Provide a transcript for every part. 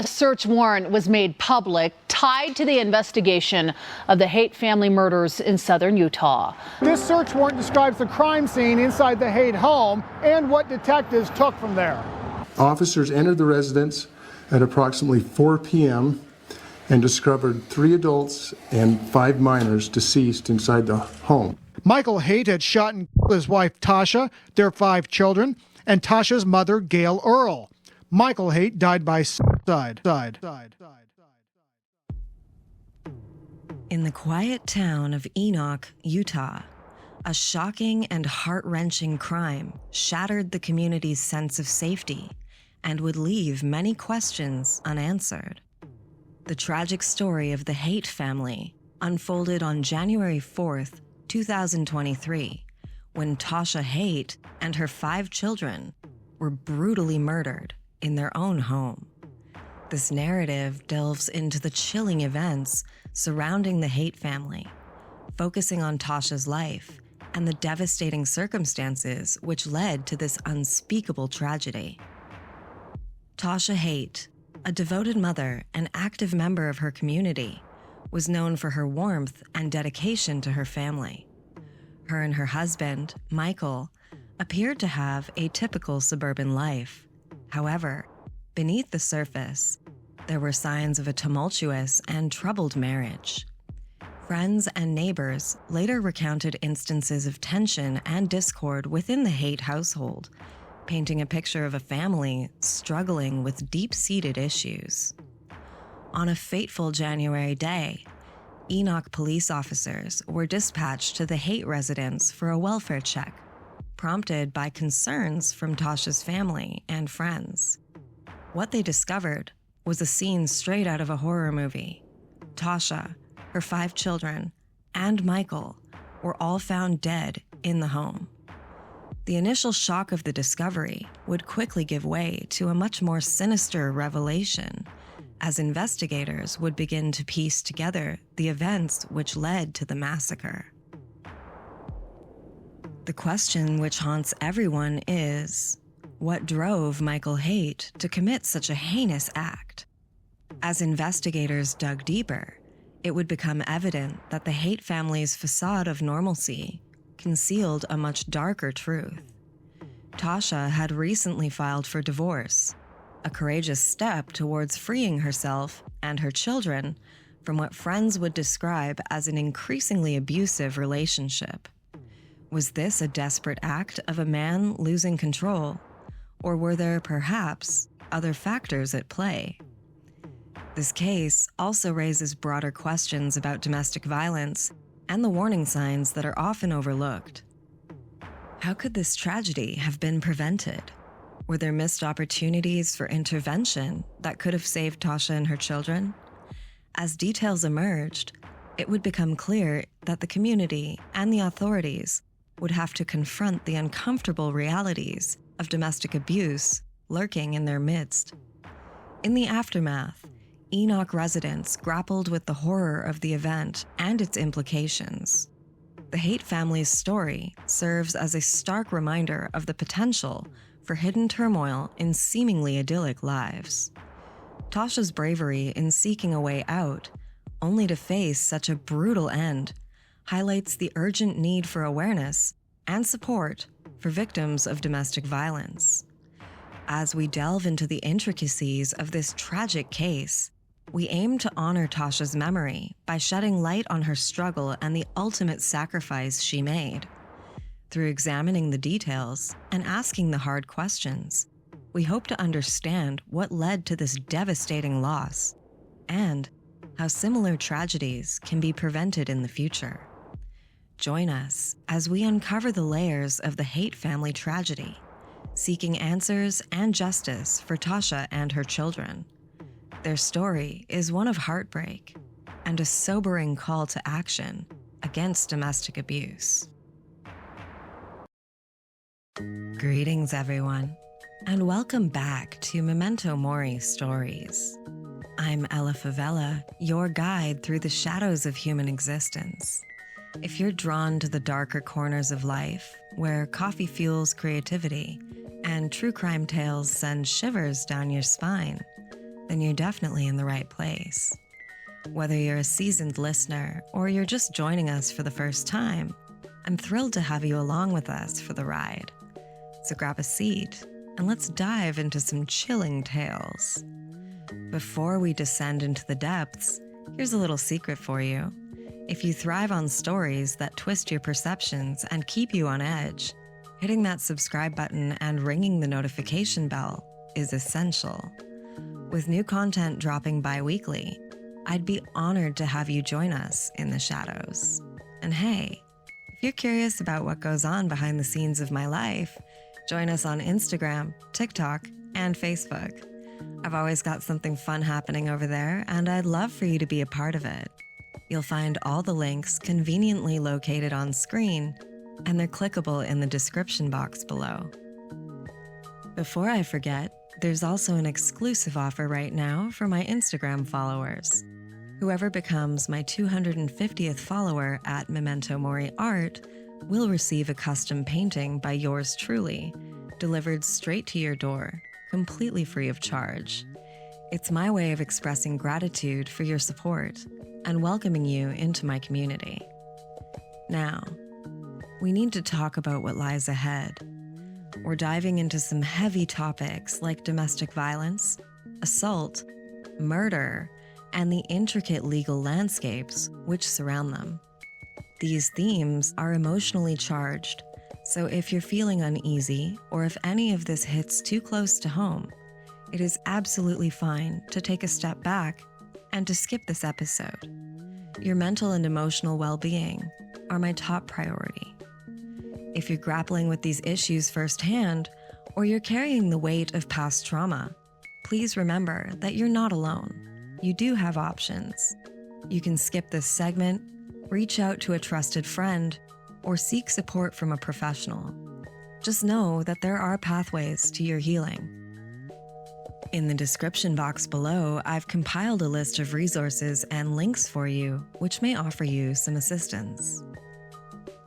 A search warrant was made public tied to the investigation of the Haight family murders in southern Utah. This search warrant describes the crime scene inside the Haight home and what detectives took from there. Officers entered the residence at approximately 4 p.m. and discovered 3 adults and 5 minors deceased inside the home. Michael Haight had shot and killed his wife Tausha, their 5 children, and Tausha's mother, Gail Earl. Michael Haight died by suicide. In the quiet town of Enoch, Utah, a shocking and heart-wrenching crime shattered the community's sense of safety and would leave many questions unanswered. The tragic story of the Haight family unfolded on January 4th, 2023, when Tausha Haight and her 5 children were brutally murdered in their own home. This narrative delves into the chilling events surrounding the Haight family, focusing on Tausha's life and the devastating circumstances which led to this unspeakable tragedy. Tausha Haight, a devoted mother and active member of her community, was known for her warmth and dedication to her family. Her and her husband, Michael, appeared to have a typical suburban life. However, beneath the surface, there were signs of a tumultuous and troubled marriage. Friends and neighbors later recounted instances of tension and discord within the Haight household, painting a picture of a family struggling with deep-seated issues. On a fateful January day, Enoch police officers were dispatched to the Haight residence for a welfare check, prompted by concerns from Tausha's family and friends. What they discovered was a scene straight out of a horror movie. Tausha, her 5 children, and Michael were all found dead in the home. The initial shock of the discovery would quickly give way to a much more sinister revelation, as investigators would begin to piece together the events which led to the massacre. The question which haunts everyone is, what drove Michael Haight to commit such a heinous act? As investigators dug deeper, it would become evident that the Haight family's facade of normalcy concealed a much darker truth. Tausha had recently filed for divorce, a courageous step towards freeing herself and her children from what friends would describe as an increasingly abusive relationship. Was this a desperate act of a man losing control, or were there perhaps other factors at play? This case also raises broader questions about domestic violence and the warning signs that are often overlooked. How could this tragedy have been prevented? Were there missed opportunities for intervention that could have saved Tausha and her children? As details emerged, it would become clear that the community and the authorities would have to confront the uncomfortable realities of domestic abuse lurking in their midst. In the aftermath, Enoch residents grappled with the horror of the event and its implications. The Haight family's story serves as a stark reminder of the potential for hidden turmoil in seemingly idyllic lives. Tausha's bravery in seeking a way out, only to face such a brutal end, highlights the urgent need for awareness and support for victims of domestic violence. As we delve into the intricacies of this tragic case, we aim to honor Tausha's memory by shedding light on her struggle and the ultimate sacrifice she made. Through examining the details and asking the hard questions, we hope to understand what led to this devastating loss and how similar tragedies can be prevented in the future. Join us as we uncover the layers of the Haight family tragedy, seeking answers and justice for Tausha and her children. Their story is one of heartbreak and a sobering call to action against domestic abuse. Greetings, everyone, and welcome back to Memento Mori Stories. I'm Ella Favela, your guide through the shadows of human existence. If you're drawn to the darker corners of life, where coffee fuels creativity and true crime tales send shivers down your spine, then you're definitely in the right place. Whether you're a seasoned listener or you're just joining us for the first time, I'm thrilled to have you along with us for the ride. So grab a seat and let's dive into some chilling tales. Before we descend into the depths, here's a little secret for you. If you thrive on stories that twist your perceptions and keep you on edge, hitting that subscribe button and ringing the notification bell is essential. With new content dropping bi-weekly, I'd be honored to have you join us in the shadows. And hey, if you're curious about what goes on behind the scenes of my life, join us on Instagram, TikTok, and Facebook. I've always got something fun happening over there, and I'd love for you to be a part of it. You'll find all the links conveniently located on screen, and they're clickable in the description box below. Before I forget, there's also an exclusive offer right now for my Instagram followers. Whoever becomes my 250th follower at Memento Mori Art will receive a custom painting by yours truly, delivered straight to your door, completely free of charge. It's my way of expressing gratitude for your support and welcoming you into my community. Now, we need to talk about what lies ahead. We're diving into some heavy topics like domestic violence, assault, murder, and the intricate legal landscapes which surround them. These themes are emotionally charged, so if you're feeling uneasy or if any of this hits too close to home, it is absolutely fine to take a step back and to skip this episode. Your mental and emotional well-being are my top priority. If you're grappling with these issues firsthand, or you're carrying the weight of past trauma, please remember that you're not alone. You do have options. You can skip this segment, reach out to a trusted friend, or seek support from a professional. Just know that there are pathways to your healing. In the description box below, I've compiled a list of resources and links for you, which may offer you some assistance.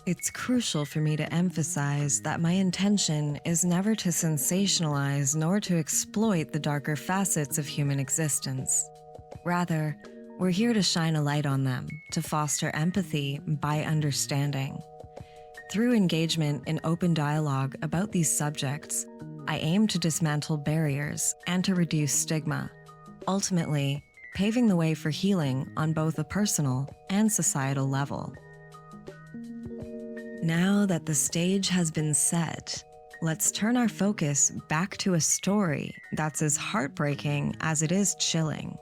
It's crucial for me to emphasize that my intention is never to sensationalize nor to exploit the darker facets of human existence. Rather, we're here to shine a light on them, to foster empathy by understanding. Through engagement in open dialogue about these subjects, I aim to dismantle barriers and to reduce stigma, ultimately paving the way for healing on both a personal and societal level. Now that the stage has been set, let's turn our focus back to a story that's as heartbreaking as it is chilling.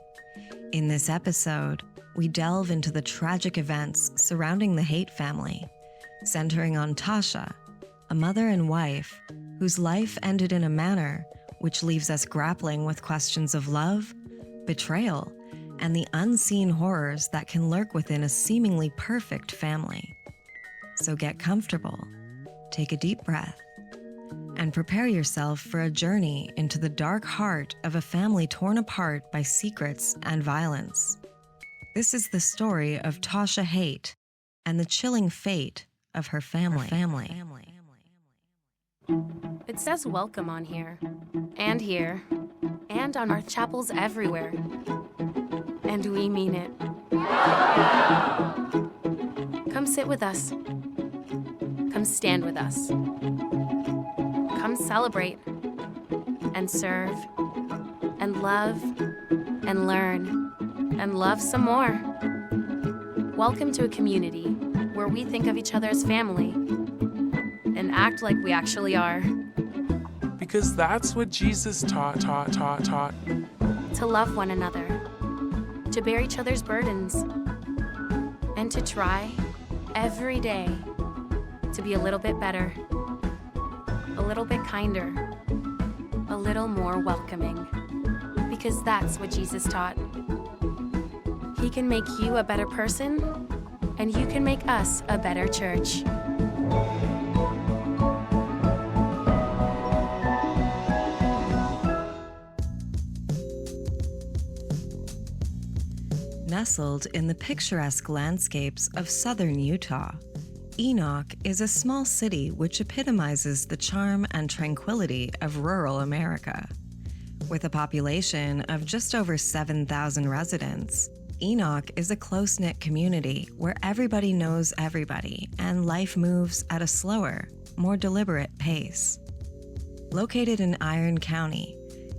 In this episode, we delve into the tragic events surrounding the Haight family, centering on Tausha, a mother and wife whose life ended in a manner which leaves us grappling with questions of love, betrayal, and the unseen horrors that can lurk within a seemingly perfect family. So get comfortable, take a deep breath, and prepare yourself for a journey into the dark heart of a family torn apart by secrets and violence. This is the story of Tausha Haight and the chilling fate of her family. It says welcome on here, and on our chapels everywhere. And we mean it. Come sit with us. Come stand with us. Come celebrate and serve and love and learn and love some more. Welcome to a community where we think of each other as family and act like we actually are. Because that's what Jesus taught. To love one another, to bear each other's burdens, and to try every day to be a little bit better, a little bit kinder, a little more welcoming. Because that's what Jesus taught. He can make you a better person, and you can make us a better church. Nestled in the picturesque landscapes of southern Utah, Enoch is a small city which epitomizes the charm and tranquility of rural America. With a population of just over 7,000 residents, Enoch is a close-knit community where everybody knows everybody and life moves at a slower, more deliberate pace. Located in Iron County,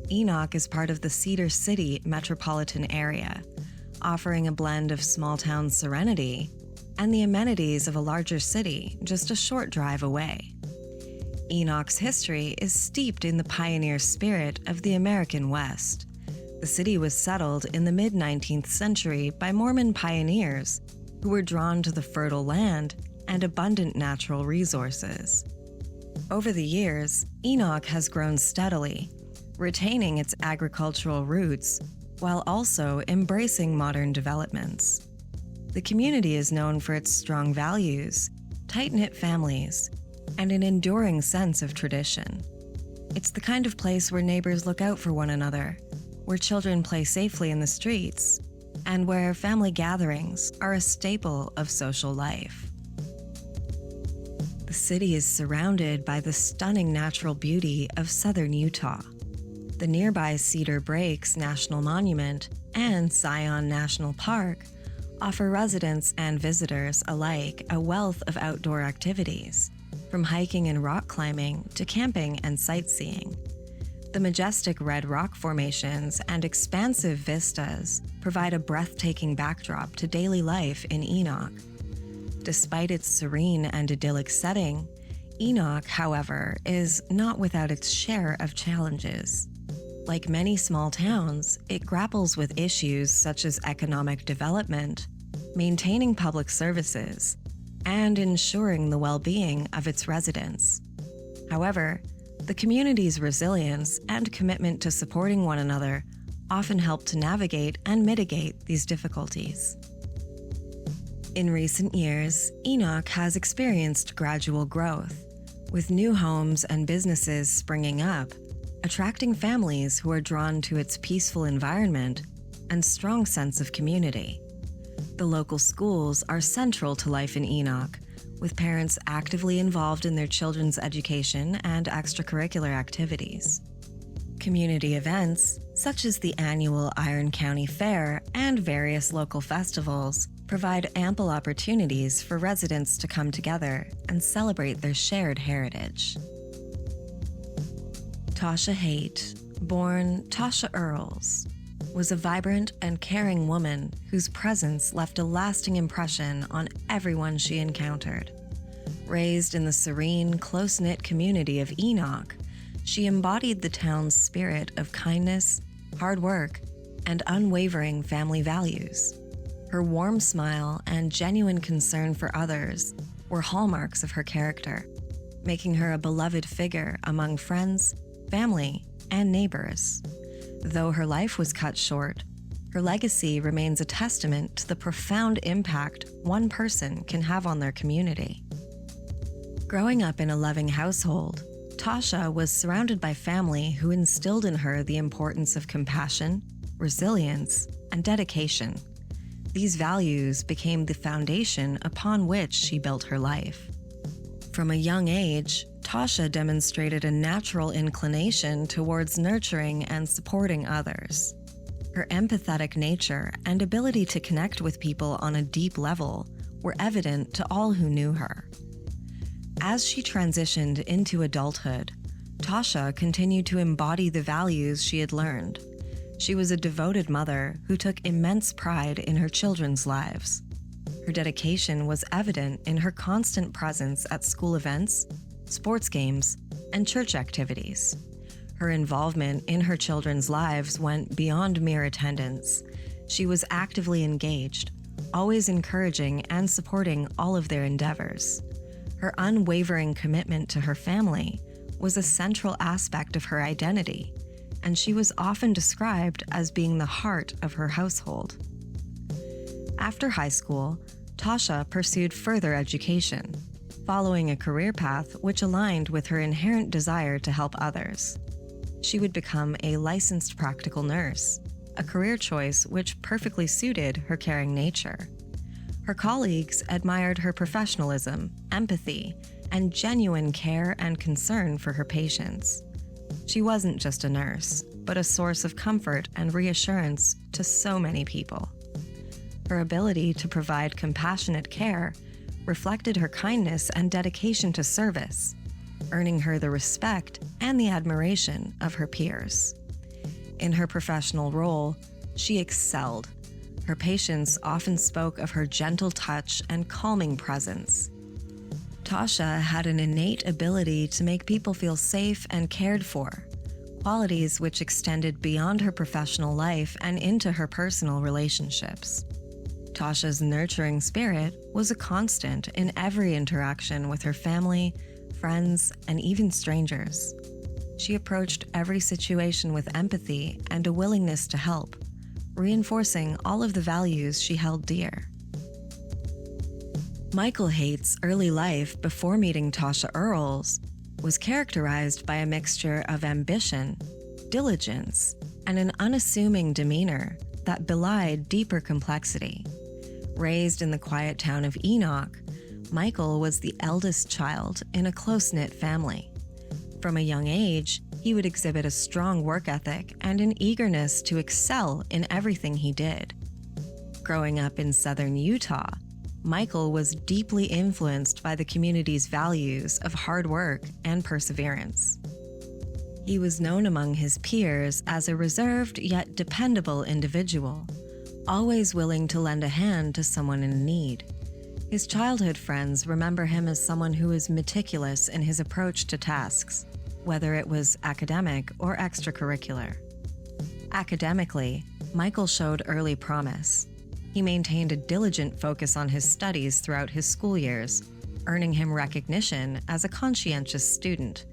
Enoch is part of the Cedar City metropolitan area, offering a blend of small-town serenity and the amenities of a larger city just a short drive away. Enoch's history is steeped in the pioneer spirit of the American West. The city was settled in the mid-19th century by Mormon pioneers who were drawn to the fertile land and abundant natural resources. Over the years, Enoch has grown steadily, retaining its agricultural roots while also embracing modern developments. The community is known for its strong values, tight-knit families, and an enduring sense of tradition. It's the kind of place where neighbors look out for one another, where children play safely in the streets, and where family gatherings are a staple of social life. The city is surrounded by the stunning natural beauty of southern Utah. The nearby Cedar Breaks National Monument and Zion National Park offer residents and visitors alike a wealth of outdoor activities, from hiking and rock climbing to camping and sightseeing. The majestic red rock formations and expansive vistas provide a breathtaking backdrop to daily life in Enoch. Despite its serene and idyllic setting, Enoch, however, is not without its share of challenges. Like many small towns, it grapples with issues such as economic development, maintaining public services, and ensuring the well-being of its residents. However, the community's resilience and commitment to supporting one another often help to navigate and mitigate these difficulties. In recent years, Enoch has experienced gradual growth, with new homes and businesses springing up, attracting families who are drawn to its peaceful environment and strong sense of community. The local schools are central to life in Enoch, with parents actively involved in their children's education and extracurricular activities. Community events, such as the annual Iron County Fair and various local festivals, provide ample opportunities for residents to come together and celebrate their shared heritage. Tausha Haight, born Tausha Earls, was a vibrant and caring woman whose presence left a lasting impression on everyone she encountered. Raised in the serene, close-knit community of Enoch, she embodied the town's spirit of kindness, hard work, and unwavering family values. Her warm smile and genuine concern for others were hallmarks of her character, making her a beloved figure among friends, family, and neighbors. Though her life was cut short, her legacy remains a testament to the profound impact one person can have on their community. Growing up in a loving household, Tausha was surrounded by family who instilled in her the importance of compassion, resilience, and dedication. These values became the foundation upon which she built her life. From a young age, Tausha demonstrated a natural inclination towards nurturing and supporting others. Her empathetic nature and ability to connect with people on a deep level were evident to all who knew her. As she transitioned into adulthood, Tausha continued to embody the values she had learned. She was a devoted mother who took immense pride in her children's lives. Her dedication was evident in her constant presence at school events, sports games, and church activities. Her involvement in her children's lives went beyond mere attendance. She was actively engaged, always encouraging and supporting all of their endeavors. Her unwavering commitment to her family was a central aspect of her identity, and she was often described as being the heart of her household. After high school, Tausha pursued further education, following a career path which aligned with her inherent desire to help others. She would become a licensed practical nurse, a career choice which perfectly suited her caring nature. Her colleagues admired her professionalism, empathy, and genuine care and concern for her patients. She wasn't just a nurse. but a source of comfort and reassurance to so many people. Her ability to provide compassionate care reflected her kindness and dedication to service, earning her the respect and the admiration of her peers. In her professional role, she excelled. Her patients often spoke of her gentle touch and calming presence. Tausha had an innate ability to make people feel safe and cared for, qualities which extended beyond her professional life and into her personal relationships. Tausha's nurturing spirit was a constant in every interaction with her family, friends, and even strangers. She approached every situation with empathy and a willingness to help, reinforcing all of the values she held dear. Michael Haight's early life before meeting Tausha Earls was characterized by a mixture of ambition, diligence, and an unassuming demeanor that belied deeper complexity. Raised in the quiet town of Enoch, Michael was the eldest child in a close-knit family. From a young age, he would exhibit a strong work ethic and an eagerness to excel in everything he did. Growing up in southern Utah, Michael was deeply influenced by the community's values of hard work and perseverance. He was known among his peers as a reserved yet dependable individual, always willing to lend a hand to someone in need. His childhood friends remember him as someone who was meticulous in his approach to tasks, whether it was academic or extracurricular. Academically, Michael showed early promise. He maintained a diligent focus on his studies throughout his school years, earning him recognition as a conscientious student.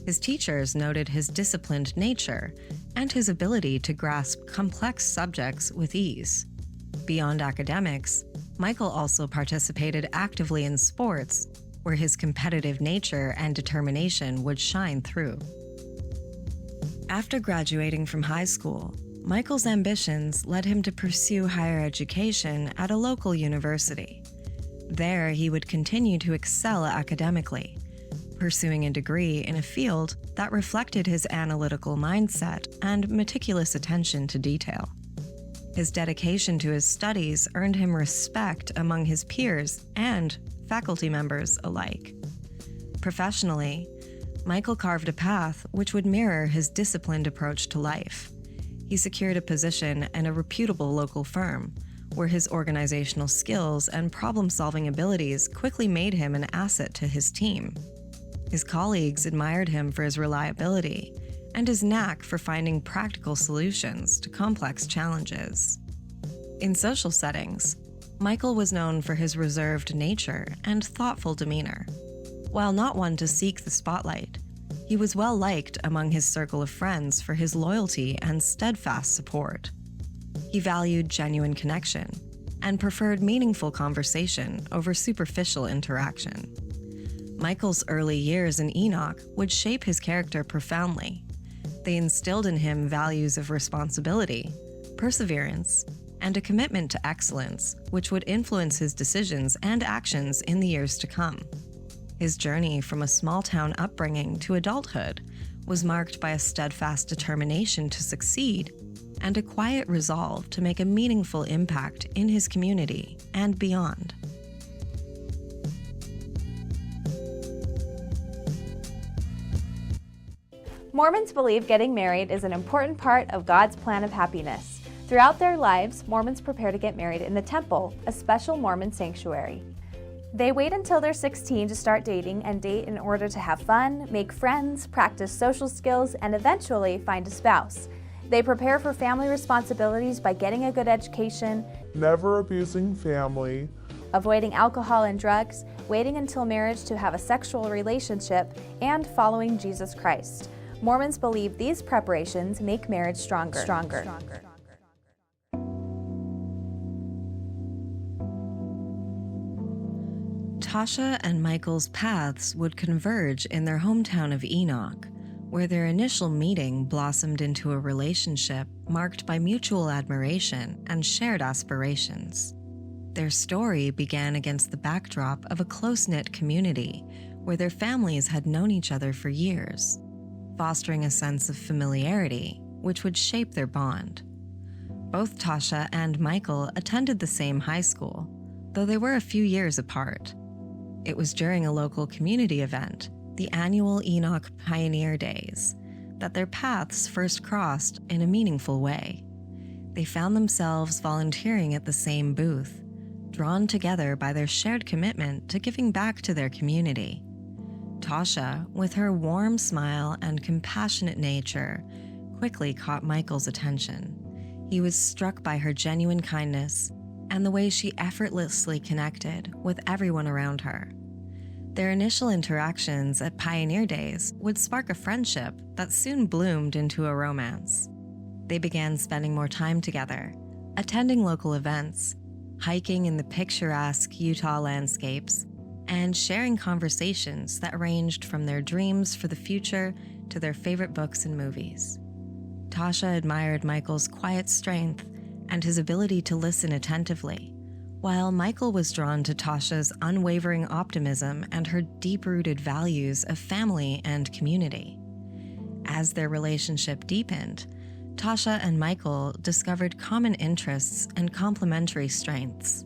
His teachers noted his disciplined nature and his ability to grasp complex subjects with ease. Beyond academics, Michael also participated actively in sports, where his competitive nature and determination would shine through. After graduating from high school, Michael's ambitions led him to pursue higher education at a local university. There, he would continue to excel academically, pursuing a degree in a field that reflected his analytical mindset and meticulous attention to detail. His dedication to his studies earned him respect among his peers and faculty members alike. Professionally, Michael carved a path which would mirror his disciplined approach to life. He secured a position in a reputable local firm, where his organizational skills and problem-solving abilities quickly made him an asset to his team. His colleagues admired him for his reliability and his knack for finding practical solutions to complex challenges. In social settings, Michael was known for his reserved nature and thoughtful demeanor. While not one to seek the spotlight, he was well liked among his circle of friends for his loyalty and steadfast support. He valued genuine connection and preferred meaningful conversation over superficial interaction. Michael's early years in Enoch would shape his character profoundly. They instilled in him values of responsibility, perseverance, and a commitment to excellence, which would influence his decisions and actions in the years to come. His journey from a small-town upbringing to adulthood was marked by a steadfast determination to succeed and a quiet resolve to make a meaningful impact in his community and beyond. Mormons believe getting married is an important part of God's plan of happiness. Throughout their lives, Mormons prepare to get married in the temple, a special Mormon sanctuary. They wait until they're 16 to start dating and date in order to have fun, make friends, practice social skills, and eventually find a spouse. They prepare for family responsibilities by getting a good education, Never abusing family, avoiding alcohol and drugs, waiting until marriage to have a sexual relationship, and following Jesus Christ. Mormons believe these preparations make marriage stronger. Tausha and Michael's paths would converge in their hometown of Enoch, where their initial meeting blossomed into a relationship marked by mutual admiration and shared aspirations. Their story began against the backdrop of a close-knit community where their families had known each other for years, fostering a sense of familiarity which would shape their bond. Both Tausha and Michael attended the same high school, though they were a few years apart. It was during a local community event, the annual Enoch Pioneer Days, that their paths first crossed in a meaningful way. They found themselves volunteering at the same booth, drawn together by their shared commitment to giving back to their community. Tausha, with her warm smile and compassionate nature, quickly caught Michael's attention. He was struck by her genuine kindness and the way she effortlessly connected with everyone around her. Their initial interactions at Pioneer Days would spark a friendship that soon bloomed into a romance. They began spending more time together, attending local events, hiking in the picturesque Utah landscapes, and sharing conversations that ranged from their dreams for the future to their favorite books and movies. Tausha admired Michael's quiet strength and his ability to listen attentively, while Michael was drawn to Tausha's unwavering optimism and her deep-rooted values of family and community. As their relationship deepened, Tausha and Michael discovered common interests and complementary strengths.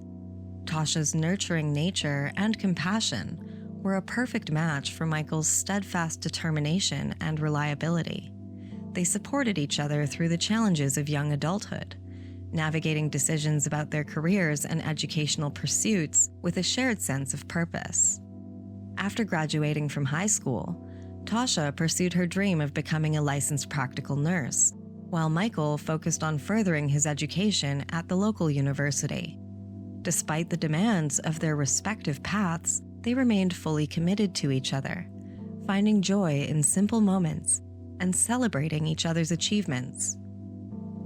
Tausha's nurturing nature and compassion were a perfect match for Michael's steadfast determination and reliability. They supported each other through the challenges of young adulthood, navigating decisions about their careers and educational pursuits with a shared sense of purpose. After graduating from high school, Tausha pursued her dream of becoming a licensed practical nurse, while Michael focused on furthering his education at the local university. Despite the demands of their respective paths, they remained fully committed to each other, finding joy in simple moments and celebrating each other's achievements.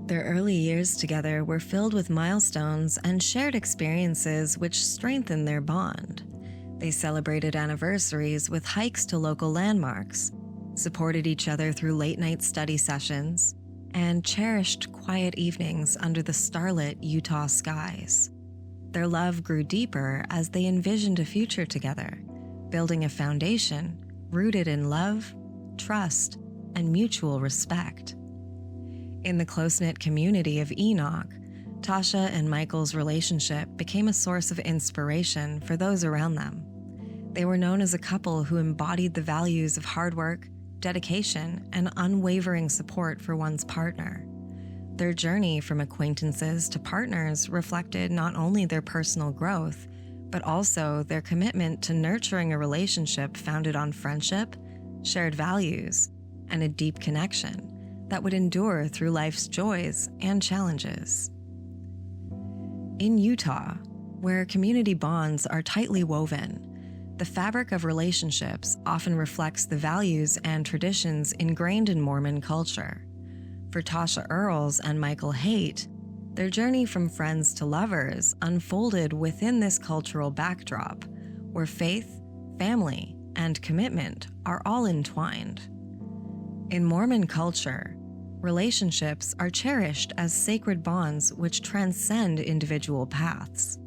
Their early years together were filled with milestones and shared experiences which strengthened their bond. They celebrated anniversaries with hikes to local landmarks, supported each other through late-night study sessions, and cherished quiet evenings under the starlit Utah skies. Their love grew deeper as they envisioned a future together, building a foundation rooted in love, trust, and mutual respect. In the close-knit community of Enoch, Tausha and Michael's relationship became a source of inspiration for those around them. They were known as a couple who embodied the values of hard work, dedication, and unwavering support for one's partner. Their journey from acquaintances to partners reflected not only their personal growth, but also their commitment to nurturing a relationship founded on friendship, shared values, and a deep connection that would endure through life's joys and challenges. In Utah, where community bonds are tightly woven, the fabric of relationships often reflects the values and traditions ingrained in Mormon culture. For Tausha Earls and Michael Haight, their journey from friends to lovers unfolded within this cultural backdrop, where faith, family, and commitment are all entwined. In Mormon culture, relationships are cherished as sacred bonds which transcend individual paths.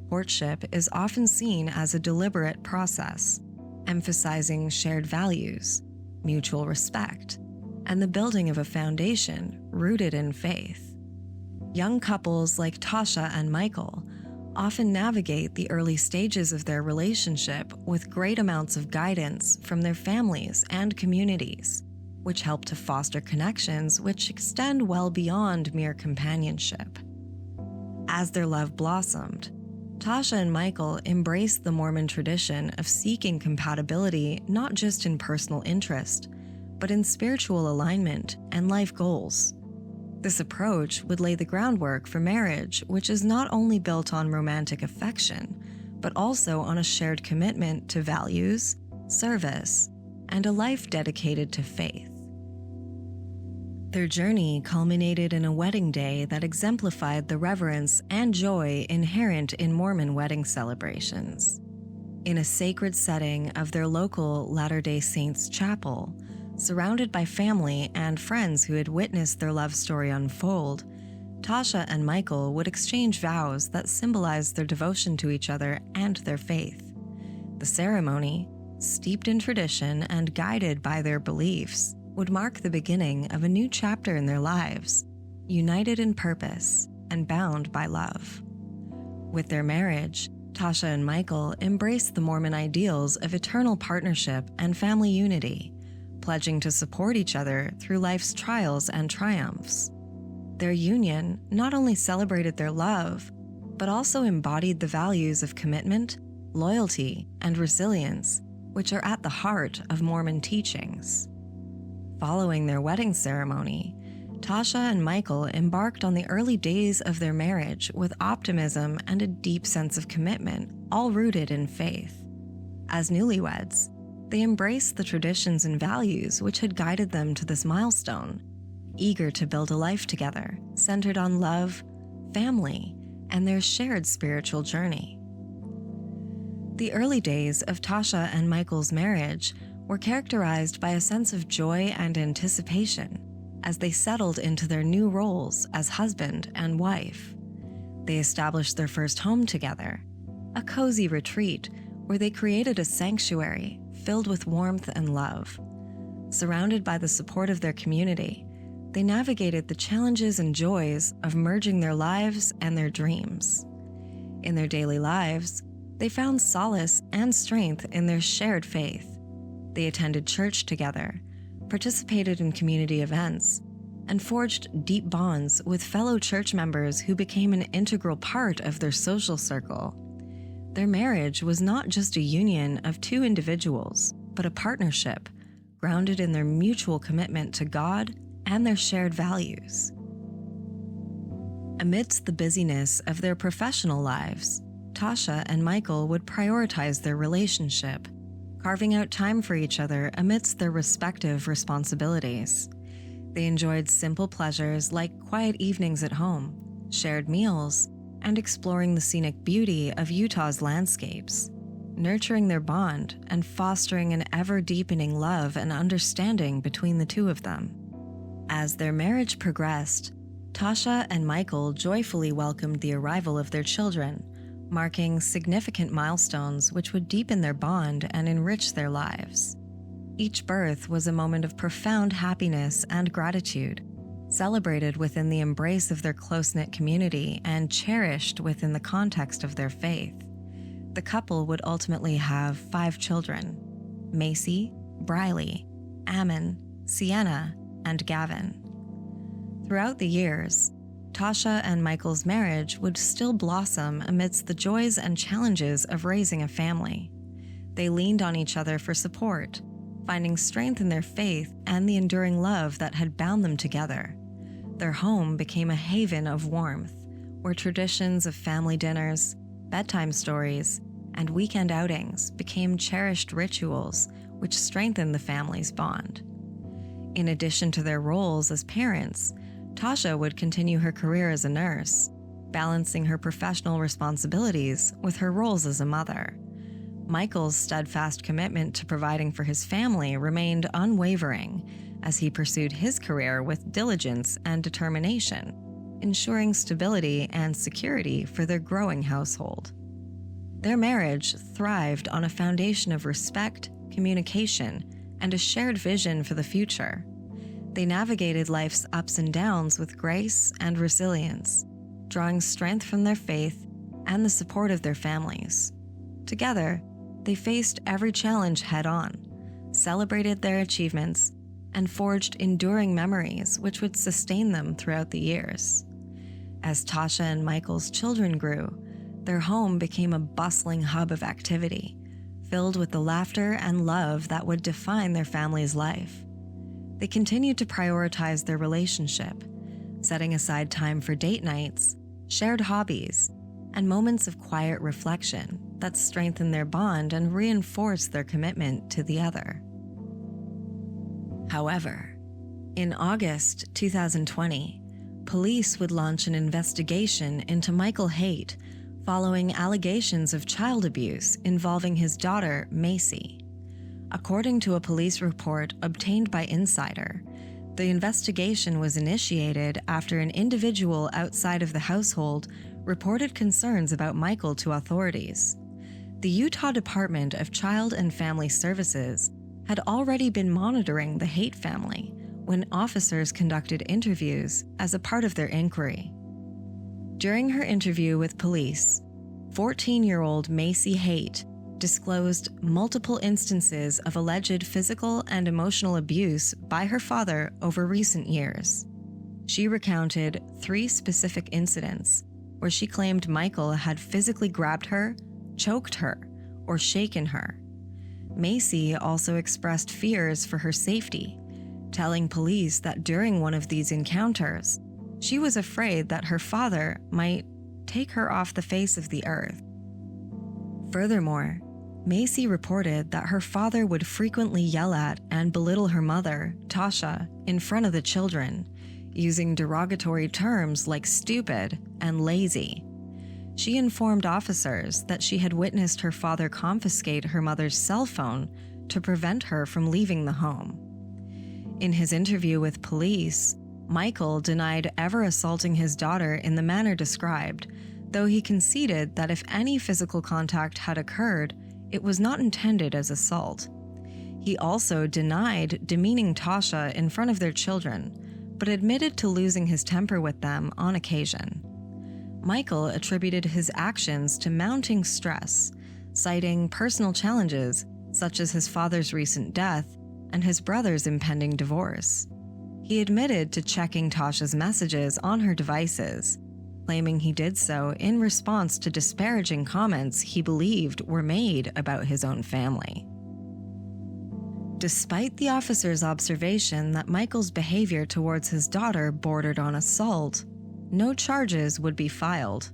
Courtship is often seen as a deliberate process, emphasizing shared values, mutual respect, and the building of a foundation rooted in faith. Young couples like Tausha and Michael often navigate the early stages of their relationship with great amounts of guidance from their families and communities, which help to foster connections which extend well beyond mere companionship. As their love blossomed, Tausha and Michael embraced the Mormon tradition of seeking compatibility not just in personal interest, but in spiritual alignment and life goals. This approach would lay the groundwork for marriage, which is not only built on romantic affection, but also on a shared commitment to values, service, and a life dedicated to faith. Their journey culminated in a wedding day that exemplified the reverence and joy inherent in Mormon wedding celebrations. In a sacred setting of their local Latter-day Saints chapel, surrounded by family and friends who had witnessed their love story unfold, Tausha and Michael would exchange vows that symbolized their devotion to each other and their faith. The ceremony, steeped in tradition and guided by their beliefs, would mark the beginning of a new chapter in their lives, united in purpose and bound by love. With their marriage, Tausha and Michael embraced the Mormon ideals of eternal partnership and family unity, pledging to support each other through life's trials and triumphs. Their union not only celebrated their love, but also embodied the values of commitment, loyalty, and resilience, which are at the heart of Mormon teachings. Following their wedding ceremony, Tausha and Michael embarked on the early days of their marriage with optimism and a deep sense of commitment, all rooted in faith. As newlyweds, they embraced the traditions and values which had guided them to this milestone, eager to build a life together centered on love, family, and their shared spiritual journey. The early days of Tausha and Michael's marriage were characterized by a sense of joy and anticipation as they settled into their new roles as husband and wife. They established their first home together, a cozy retreat where they created a sanctuary filled with warmth and love. Surrounded by the support of their community, they navigated the challenges and joys of merging their lives and their dreams. In their daily lives, they found solace and strength in their shared faith. They attended church together, participated in community events, and forged deep bonds with fellow church members who became an integral part of their social circle. Their marriage was not just a union of two individuals, but a partnership grounded in their mutual commitment to God and their shared values. Amidst the busyness of their professional lives, Tausha and Michael would prioritize their relationship, carving out time for each other amidst their respective responsibilities. They enjoyed simple pleasures like quiet evenings at home, shared meals, and exploring the scenic beauty of Utah's landscapes, nurturing their bond and fostering an ever-deepening love and understanding between the two of them. As their marriage progressed, Tausha and Michael joyfully welcomed the arrival of their children, marking significant milestones which would deepen their bond and enrich their lives. Each birth was a moment of profound happiness and gratitude, celebrated within the embrace of their close-knit community and cherished within the context of their faith. The couple would ultimately have 5 children: Macy, Briley, Ammon, Sienna, and Gavin. Throughout the years, Tausha and Michael's marriage would still blossom amidst the joys and challenges of raising a family. They leaned on each other for support, finding strength in their faith and the enduring love that had bound them together. Their home became a haven of warmth, where traditions of family dinners, bedtime stories, and weekend outings became cherished rituals which strengthened the family's bond. In addition to their roles as parents, Tausha would continue her career as a nurse, balancing her professional responsibilities with her roles as a mother. Michael's steadfast commitment to providing for his family remained unwavering as he pursued his career with diligence and determination, ensuring stability and security for their growing household. Their marriage thrived on a foundation of respect, communication, and a shared vision for the future. They navigated life's ups and downs with grace and resilience, drawing strength from their faith and the support of their families. Together, they faced every challenge head-on, celebrated their achievements, and forged enduring memories which would sustain them throughout the years. As Tausha and Michael's children grew, their home became a bustling hub of activity, filled with the laughter and love that would define their family's life. They continued to prioritize their relationship, setting aside time for date nights, shared hobbies, and moments of quiet reflection that strengthened their bond and reinforced their commitment to the other. However, in August 2020, police would launch an investigation into Michael Haight following allegations of child abuse involving his daughter, Macy. According to a police report obtained by Insider, the investigation was initiated after an individual outside of the household reported concerns about Michael to authorities. The Utah Department of Child and Family Services had already been monitoring the Haight family when officers conducted interviews as a part of their inquiry. During her interview with police, 14-year-old Macy Haight disclosed multiple instances of alleged physical and emotional abuse by her father over recent years. She recounted 3 specific incidents where she claimed Michael had physically grabbed her, choked her, or shaken her. Macy also expressed fears for her safety, telling police that during one of these encounters, she was afraid that her father might take her off the face of the earth. Furthermore, Macy reported that her father would frequently yell at and belittle her mother, Tausha, in front of the children, using derogatory terms like stupid and lazy. She informed officers that she had witnessed her father confiscate her mother's cell phone to prevent her from leaving the home. In his interview with police, Michael denied ever assaulting his daughter in the manner described, though he conceded that if any physical contact had occurred, it was not intended as assault. He also denied demeaning Tausha in front of their children, but admitted to losing his temper with them on occasion. Michael attributed his actions to mounting stress, citing personal challenges such as his father's recent death and his brother's impending divorce. He admitted to checking Tausha's messages on her devices, claiming he did so in response to disparaging comments he believed were made about his own family. Despite the officer's observation that Michael's behavior towards his daughter bordered on assault, no charges would be filed.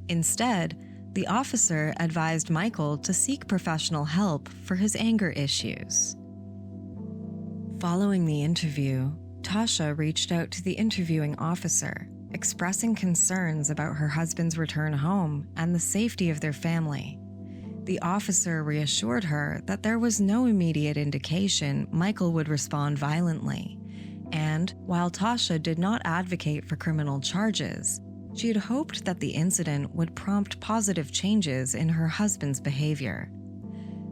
Instead, the officer advised Michael to seek professional help for his anger issues. Following the interview, Tausha reached out to the interviewing officer, expressing concerns about her husband's return home and the safety of their family. The officer reassured her that there was no immediate indication Michael would respond violently, and while Tausha did not advocate for criminal charges, she had hoped that the incident would prompt positive changes in her husband's behavior.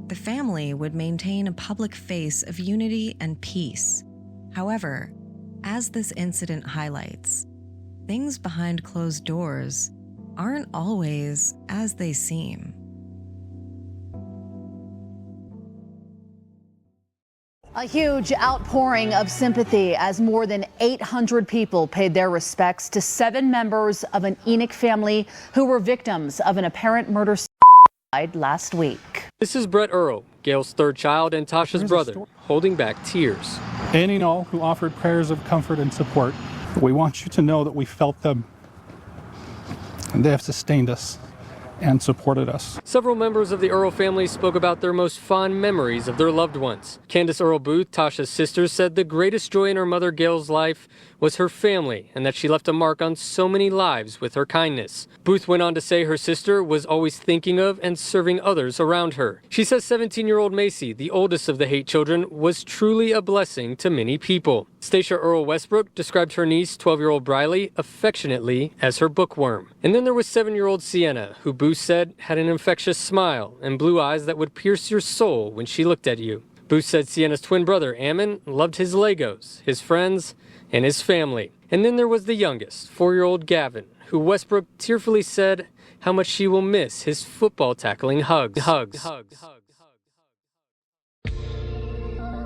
The family would maintain a public face of unity and peace. However, as this incident highlights, things behind closed doors aren't always as they seem. A huge outpouring of sympathy as more than 800 people paid their respects to 7 members of an Enoch family who were victims of an apparent murder last week. This is Brett Earl, Gail's 3rd child and Tausha's brother, holding back tears. Any and all who offered prayers of comfort and support, we want you to know that we felt them, and they have sustained us and supported us. Several members of the Earl family spoke about their most fond memories of their loved ones. Candace Earl Booth, Tausha's sister, said the greatest joy in her mother Gail's life was her family and that she left a mark on so many lives with her kindness. Booth went on to say her sister was always thinking of and serving others around her. She says 17-year-old Macy, the oldest of the Haight children, was truly a blessing to many people. Stacia Earl Westbrook described her niece, 12-year-old Briley, affectionately as her bookworm. And then there was 7-year-old Sienna, who Booth said had an infectious smile and blue eyes that would pierce your soul when she looked at you. Booth said Sienna's twin brother, Ammon, loved his Legos, his friends, and his family. And then there was the youngest, 4-year-old Gavin, who Westbrook tearfully said how much she will miss his football tackling hugs.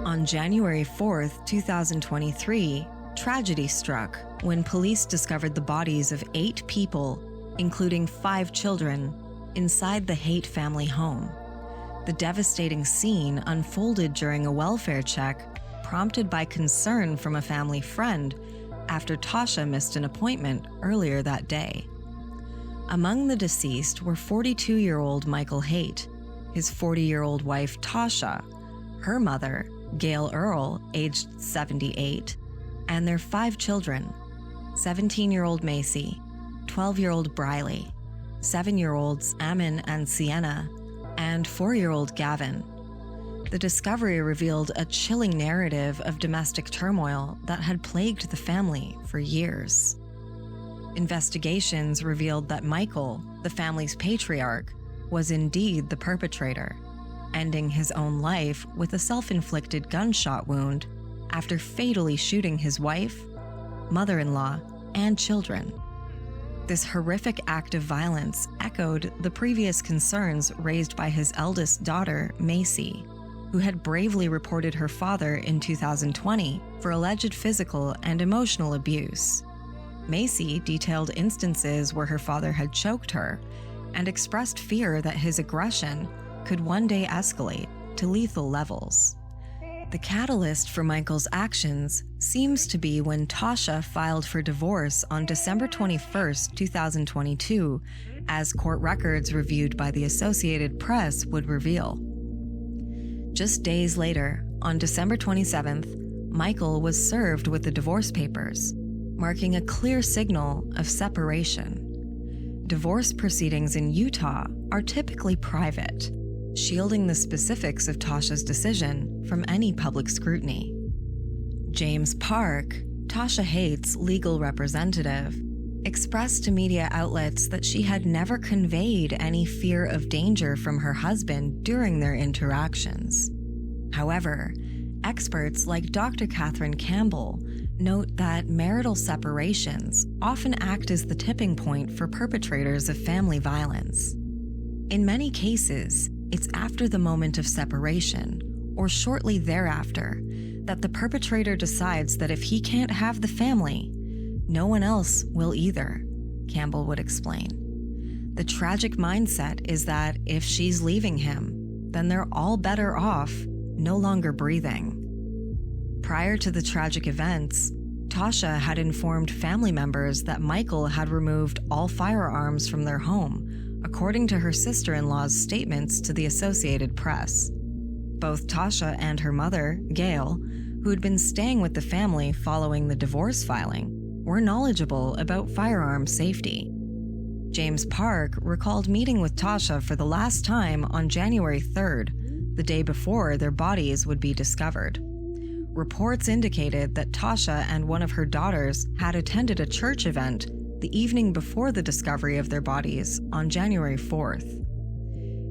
On January 4th, 2023, tragedy struck when police discovered the bodies of 8 people, including 5 children, inside the Haight family home. The devastating scene unfolded during a welfare check prompted by concern from a family friend after Tausha missed an appointment earlier that day. Among the deceased were 42-year-old Michael Haight, his 40-year-old wife Tausha, her mother, Gail Earl, aged 78, and their 5 children, 17-year-old Macy, 12-year-old Briley, 7-year-olds Ammon and Sienna, and 4-year-old Gavin. The discovery revealed a chilling narrative of domestic turmoil that had plagued the family for years. Investigations revealed that Michael, the family's patriarch, was indeed the perpetrator. ending his own life with a self-inflicted gunshot wound after fatally shooting his wife, mother-in-law, and children. This horrific act of violence echoed the previous concerns raised by his eldest daughter, Macy, who had bravely reported her father in 2020 for alleged physical and emotional abuse. Macy detailed instances where her father had choked her and expressed fear that his aggression could one day escalate to lethal levels. The catalyst for Michael's actions seems to be when Tausha filed for divorce on December 21, 2022, as court records reviewed by the Associated Press would reveal. Just days later, on December 27th, Michael was served with the divorce papers, marking a clear signal of separation. Divorce proceedings in Utah are typically private, shielding the specifics of Tausha's decision from any public scrutiny. James Park, Tausha Haight's legal representative, expressed to media outlets that she had never conveyed any fear of danger from her husband during their interactions. However, experts like Dr. Catherine Campbell note that marital separations often act as the tipping point for perpetrators of family violence. In many cases, it's after the moment of separation, or shortly thereafter, that the perpetrator decides that if he can't have the family, no one else will either, Campbell would explain. The tragic mindset is that if she's leaving him, then they're all better off no longer breathing. Prior to the tragic events, Tausha had informed family members that Michael had removed all firearms from their home, according to her sister-in-law's statements to the Associated Press. Both Tausha and her mother, Gail, who had been staying with the family following the divorce filing, were knowledgeable about firearm safety. James Park recalled meeting with Tausha for the last time on January 3rd, the day before their bodies would be discovered. Reports indicated that Tausha and one of her daughters had attended a church event the evening before the discovery of their bodies on January 4th.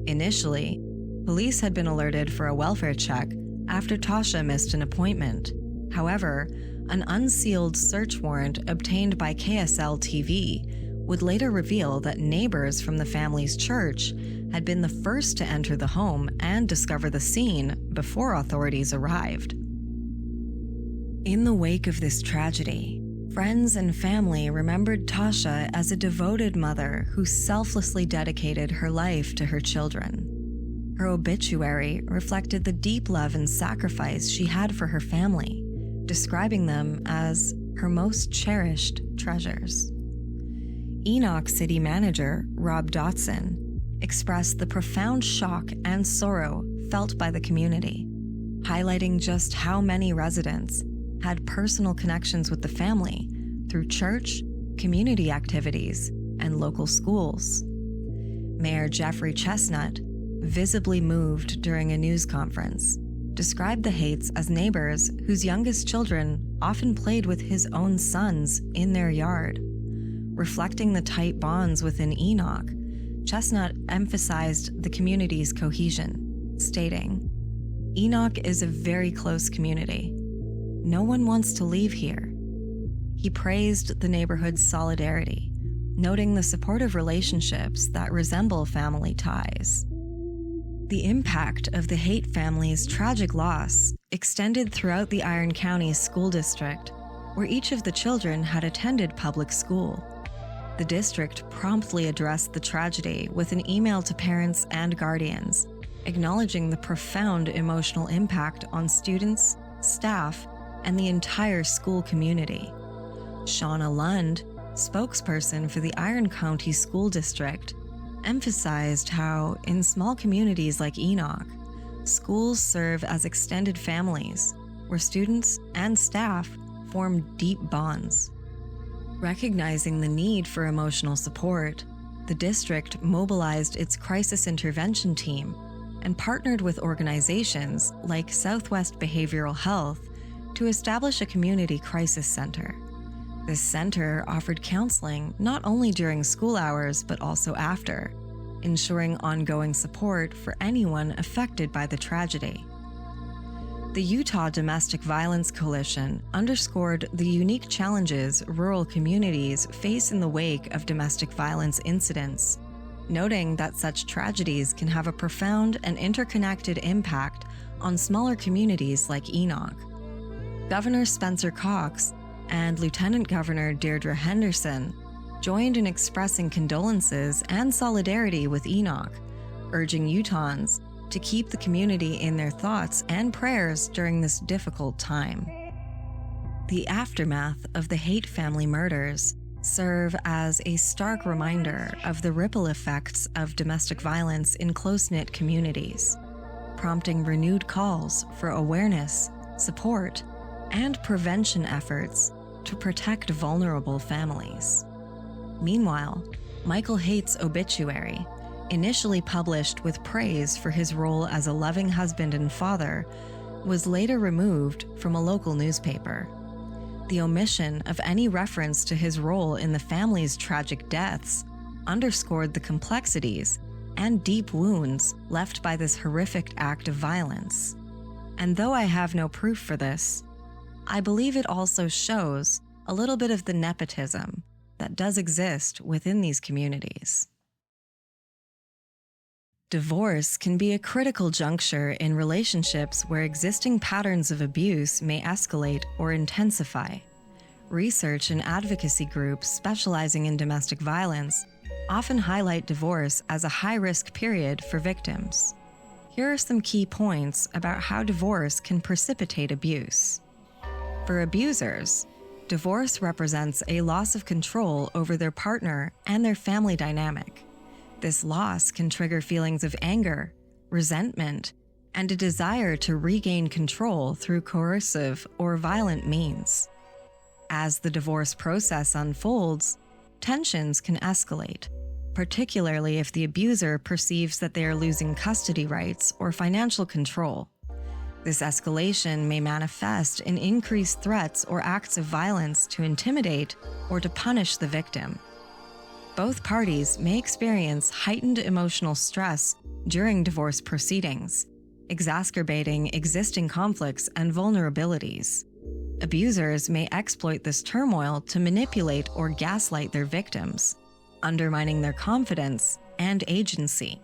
Initially, police had been alerted for a welfare check after Tausha missed an appointment. However, an unsealed search warrant obtained by KSL TV would later reveal that neighbors from the family's church had been the first to enter the home and discover the scene before authorities arrived. In the wake of this tragedy, friends and family remembered Tausha as a devoted mother who selflessly dedicated her life to her children. Her obituary reflected the deep love and sacrifice she had for her family, describing them as her most cherished treasures. Enoch city manager Rob Dotson expressed the profound shock and sorrow felt by the community, highlighting just how many residents had personal connections with the family through church, community activities, and local schools. Mayor Jeffrey Chestnut, visibly moved during a news conference, described the Haight's as neighbors whose youngest children often played with his own sons in their yard. Reflecting the tight bonds within Enoch, Chestnut emphasized the community's cohesion, stating, "Enoch is a very close community. No one wants to leave here." He praised the neighborhood's solidarity, noting the supportive relationships that resemble family ties. The impact of the Haight family's tragic loss extended throughout the Iron County School District, where each of the children had attended public school. The district promptly addressed the tragedy with an email to parents and guardians, acknowledging the profound emotional impact on students, staff, and the entire school community. Shauna Lund, spokesperson for the Iron County School District, emphasized how, in small communities like Enoch, schools serve as extended families where students and staff form deep bonds. Recognizing the need for emotional support, the district mobilized its crisis intervention team and partnered with organizations like Southwest Behavioral Health to establish a community crisis center. This center offered counseling not only during school hours but also after, ensuring ongoing support for anyone affected by the tragedy. The Utah Domestic Violence Coalition underscored the unique challenges rural communities face in the wake of domestic violence incidents, noting that such tragedies can have a profound and interconnected impact on smaller communities like Enoch. Governor Spencer Cox and Lieutenant Governor Deirdre Henderson joined in expressing condolences and solidarity with Enoch, urging Utahns to keep the community in their thoughts and prayers during this difficult time. The aftermath of the Haight family murders serve as a stark reminder of the ripple effects of domestic violence in close-knit communities, prompting renewed calls for awareness, support, and prevention efforts to protect vulnerable families. Meanwhile, Michael Haight's obituary, initially published with praise for his role as a loving husband and father, was later removed from a local newspaper. The omission of any reference to his role in the family's tragic deaths underscored the complexities and deep wounds left by this horrific act of violence. And though I have no proof for this, I believe it also shows a little bit of the nepotism that does exist within these communities. Divorce can be a critical juncture in relationships where existing patterns of abuse may escalate or intensify. Research and advocacy groups specializing in domestic violence often highlight divorce as a high-risk period for victims. Here are some key points about how divorce can precipitate abuse. For abusers, divorce represents a loss of control over their partner and their family dynamic. This loss can trigger feelings of anger, resentment, and a desire to regain control through coercive or violent means. As the divorce process unfolds, tensions can escalate, particularly if the abuser perceives that they are losing custody rights or financial control. This escalation may manifest in increased threats or acts of violence to intimidate or to punish the victim. Both parties may experience heightened emotional stress during divorce proceedings, exacerbating existing conflicts and vulnerabilities. Abusers may exploit this turmoil to manipulate or gaslight their victims, undermining their confidence and agency.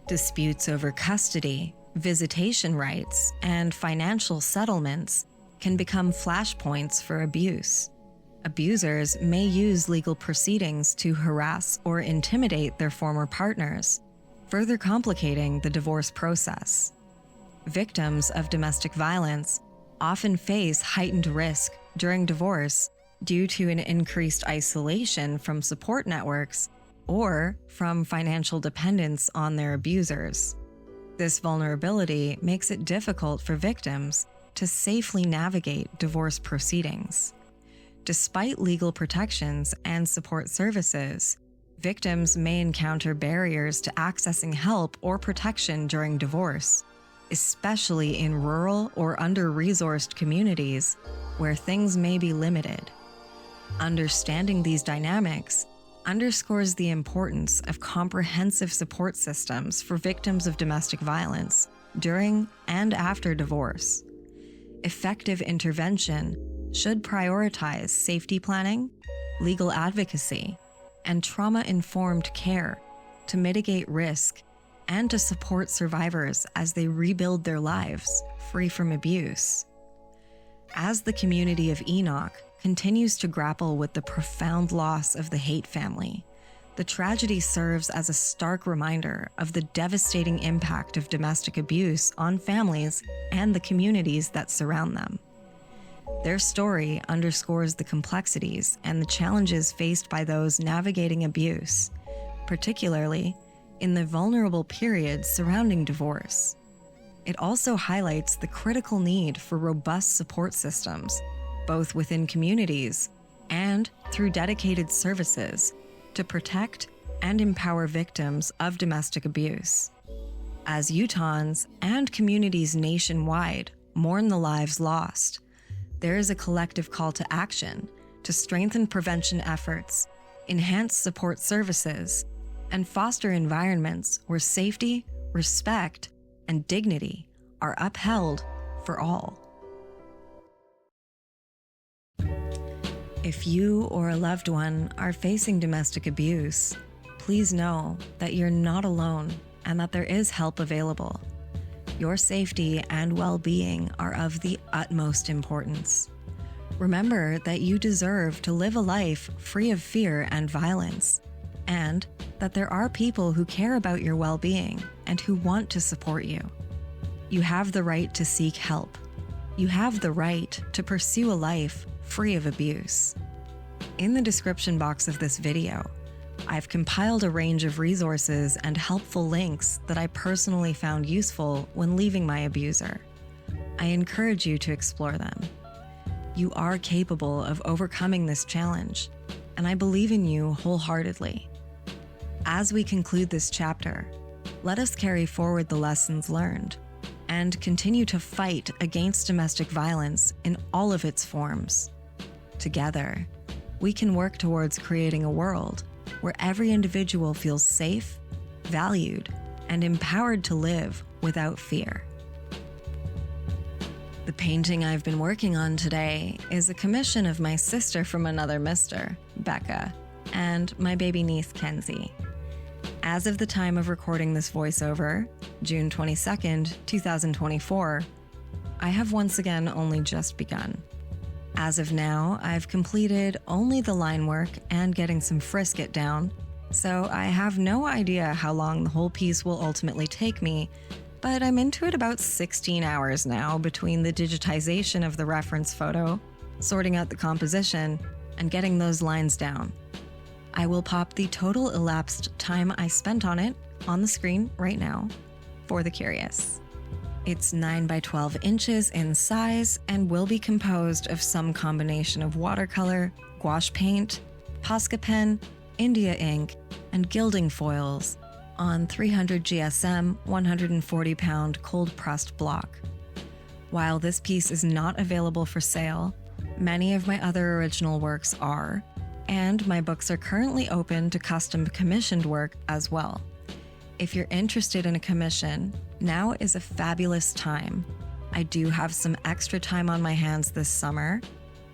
Disputes over custody, visitation rights, and financial settlements can become flashpoints for abuse. Abusers may use legal proceedings to harass or intimidate their former partners, further complicating the divorce process. Victims of domestic violence often face heightened risk during divorce due to an increased isolation from support networks or from financial dependence on their abusers. This vulnerability makes it difficult for victims to safely navigate divorce proceedings. Despite legal protections and support services, victims may encounter barriers to accessing help or protection during divorce, especially in rural or under-resourced communities where things may be limited. Understanding these dynamics underscores the importance of comprehensive support systems for victims of domestic violence during and after divorce. Effective intervention should prioritize safety planning, legal advocacy, and trauma-informed care to mitigate risk and to support survivors as they rebuild their lives free from abuse. As the community of Enoch continues to grapple with the profound loss of the Haight family, the tragedy serves as a stark reminder of the devastating impact of domestic abuse on families and the communities that surround them. Their story underscores the complexities and the challenges faced by those navigating abuse, particularly in the vulnerable periods surrounding divorce. It also highlights the critical need for robust support systems, both within communities and through dedicated services, to protect and empower victims of domestic abuse. As Utahns and communities nationwide mourn the lives lost, there is a collective call to action to strengthen prevention efforts, enhance support services, and foster environments where safety, respect, and dignity are upheld for all. If you or a loved one are facing domestic abuse, please know that you're not alone and that there is help available. Your safety and well-being are of the utmost importance. Remember that you deserve to live a life free of fear and violence, and that there are people who care about your well-being and who want to support you. You have the right to seek help. You have the right to pursue a life free of abuse. In the description box of this video, I've compiled a range of resources and helpful links that I personally found useful when leaving my abuser. I encourage you to explore them. You are capable of overcoming this challenge, and I believe in you wholeheartedly. As we conclude this chapter, let us carry forward the lessons learned and continue to fight against domestic violence in all of its forms. Together, we can work towards creating a world where every individual feels safe, valued, and empowered to live without fear. The painting I've been working on today is a commission of my sister from another mister, Becca, and my baby niece, Kenzie. As of the time of recording this voiceover, June 22nd, 2024, I have once again only just begun. As of now, I've completed only the line work and getting some frisket down, so I have no idea how long the whole piece will ultimately take me, but I'm into it about 16 hours now between the digitization of the reference photo, sorting out the composition, and getting those lines down. I will pop the total elapsed time I spent on it on the screen right now for the curious. It's 9 by 12 inches in size and will be composed of some combination of watercolor, gouache paint, Posca pen, India ink, and gilding foils on 300 GSM 140-pound cold-pressed block. While this piece is not available for sale, many of my other original works are, and my books are currently open to custom commissioned work as well. If you're interested in a commission, now is a fabulous time. I do have some extra time on my hands this summer,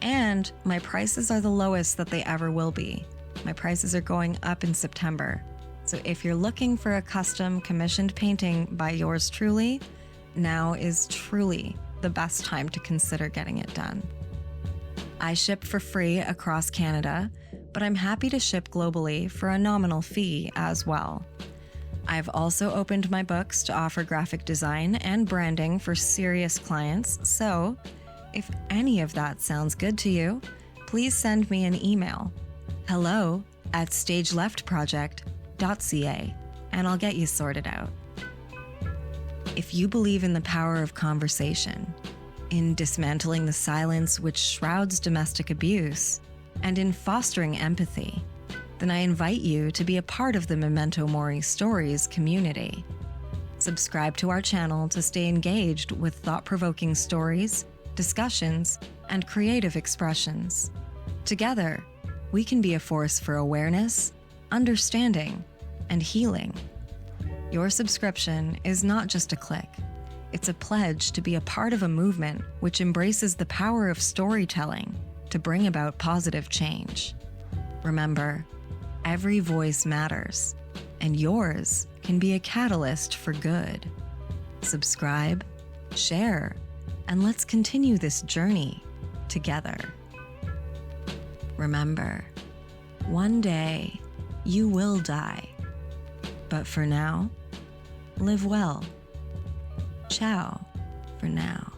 and my prices are the lowest that they ever will be. My prices are going up in September. So if you're looking for a custom commissioned painting by yours truly, now is truly the best time to consider getting it done. I ship for free across Canada, but I'm happy to ship globally for a nominal fee as well. I've also opened my books to offer graphic design and branding for serious clients, so if any of that sounds good to you, please send me an email, hello@stageleftproject.ca, and I'll get you sorted out. If you believe in the power of conversation, in dismantling the silence which shrouds domestic abuse, and in fostering empathy, then I invite you to be a part of the Memento Mori Stories community. Subscribe to our channel to stay engaged with thought-provoking stories, discussions, and creative expressions. Together, we can be a force for awareness, understanding, and healing. Your subscription is not just a click. It's a pledge to be a part of a movement which embraces the power of storytelling to bring about positive change. Remember, every voice matters, and yours can be a catalyst for good. Subscribe, share, and let's continue this journey together. Remember, one day you will die, but for now, live well. Ciao for now.